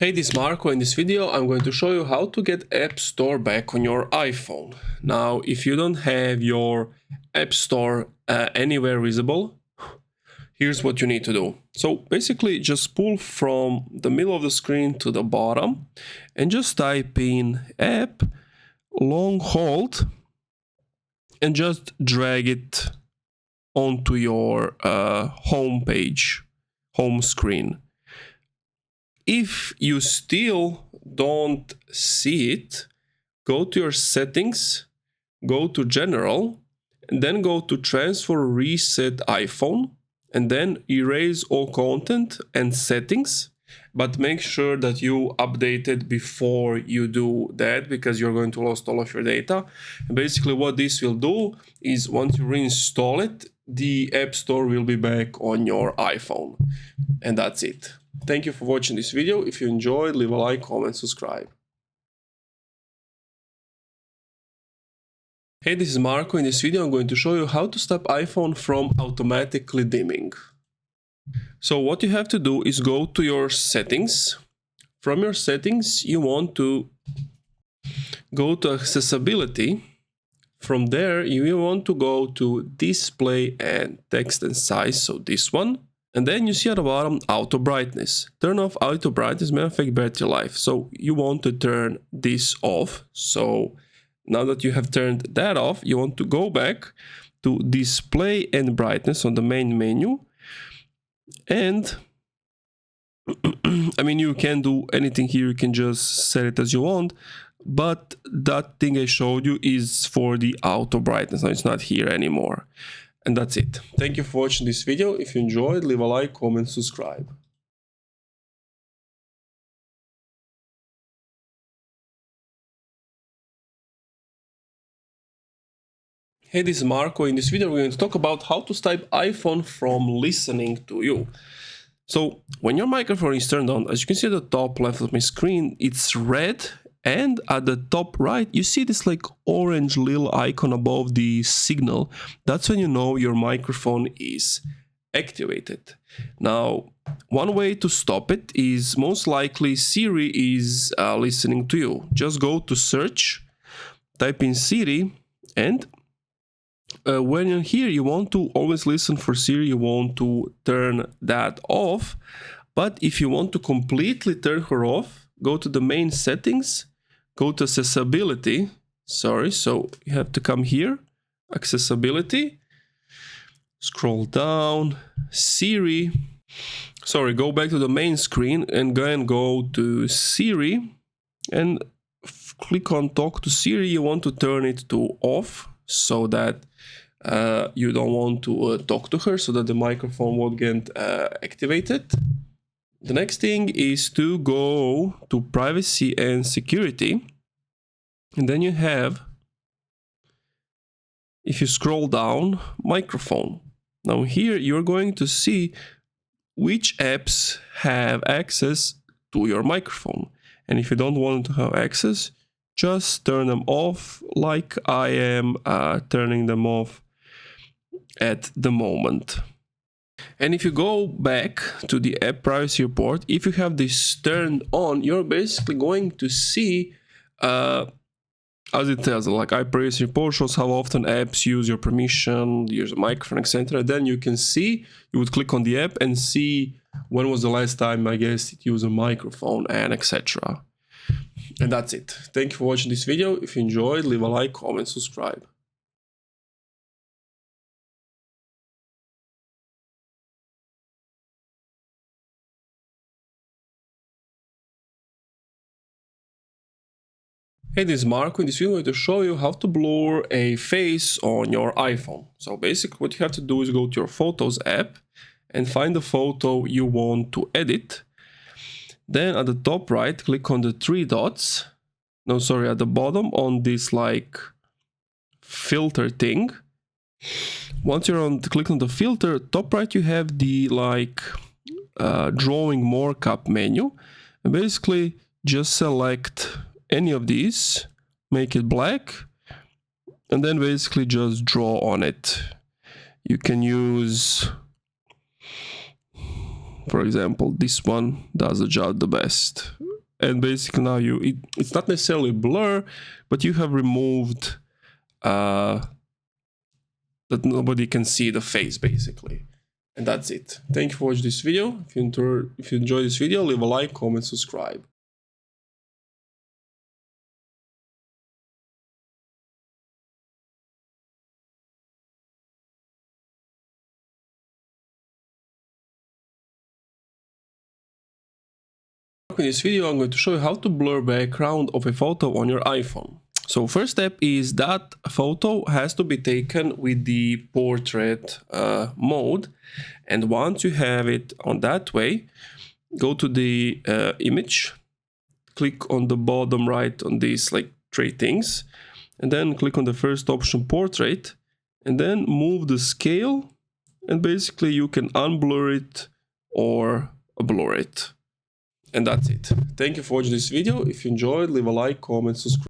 Hey, this is Marco. In this video, I'm going to show you how to get App Store back on your iPhone. Now, if you don't have your App Store anywhere visible, here's what you need to do. So basically, just pull from the middle of the screen to the bottom and just type in app, long hold, and just drag it onto your home page, home screen. If you still don't see it, go to your settings, go to general, and then go to transfer reset iPhone, and then erase all content and settings, but make sure that you update it before you do that, because you're going to lose all of your data. And basically what this will do is once you reinstall it, the App Store will be back on your iPhone. And that's it. Thank you for watching this video. If you enjoyed, leave a like, comment, subscribe. Hey, this is Marco. In this video, I'm going to show you how to stop iPhone from automatically dimming. So what you have to do is go to your settings. From your settings, you want to go to accessibility. From there, you want to go to display and text and size, so this one. And then you see at the bottom auto brightness. Turn off auto brightness may affect battery life. So you want to turn this off. So now that you have turned that off, you want to go back to display and brightness on the main menu. And I mean, you can do anything here. You can just set it as you want. But that thing I showed you is for the auto brightness. Now it's not here anymore. And that's it. Thank you for watching this video. If you enjoyed, leave a like, comment, subscribe. Hey, this is Marco. In this video, we're going to talk about how to stop iPhone from listening to you. So when your microphone is turned on, as you can see at the top left of my screen, it's red. And at the top right, you see this like orange little icon above the signal. That's when you know your microphone is activated. Now, one way to stop it is most likely Siri is listening to you. Just go to search, type in Siri, and when you're here, you want to always listen for Siri. You want to turn that off. But if you want to completely turn her off, go to the main settings, go to accessibility. So you have to come here, accessibility, scroll down, Siri. Go back to the main screen and go to Siri and click on talk to Siri. You want to turn it to off so that you don't want to talk to her, so that the microphone won't get activated. The next thing is to go to privacy and security. And then you have, if you scroll down, microphone. Now here you're going to see which apps have access to your microphone. And if you don't want to have access, just turn them off like I am turning them off at the moment. And if you go back to the app privacy report, if you have this turned on, you're basically going to see, as it tells, like app privacy report shows how often apps use your permission, use a microphone, etc. Then you can see, you would click on the app and see when was the last time, I guess, it used a microphone and etc. And that's it. Thank you for watching this video. If you enjoyed, leave a like, comment, subscribe. Hey, this is Marco. In this video, I'm going to show you how to blur a face on your iPhone. So basically what you have to do is go to your Photos app and find the photo you want to edit. Then at the top right, click on the three dots. No, sorry, at the bottom on this like filter thing. Once you're click on the filter, top right you have the like drawing markup menu. And basically just select any of these, make it black, and then basically just draw on it. You can use for example, this one does the job the best. And basically now it's not necessarily blur, but you have removed that nobody can see the face basically. And that's it. Thank you for watching this video. If you enjoyed this video, leave a like, comment, subscribe. In this video, I'm going to show you how to blur background of a photo on your iPhone. So first step is that photo has to be taken with the portrait mode. And once you have it on that way, go to the image, click on the bottom right on these like three things, and then click on the first option, portrait, and then move the scale, and basically you can unblur it or blur it. And that's it. Thank you for watching this video. If you enjoyed, leave a like, comment, subscribe.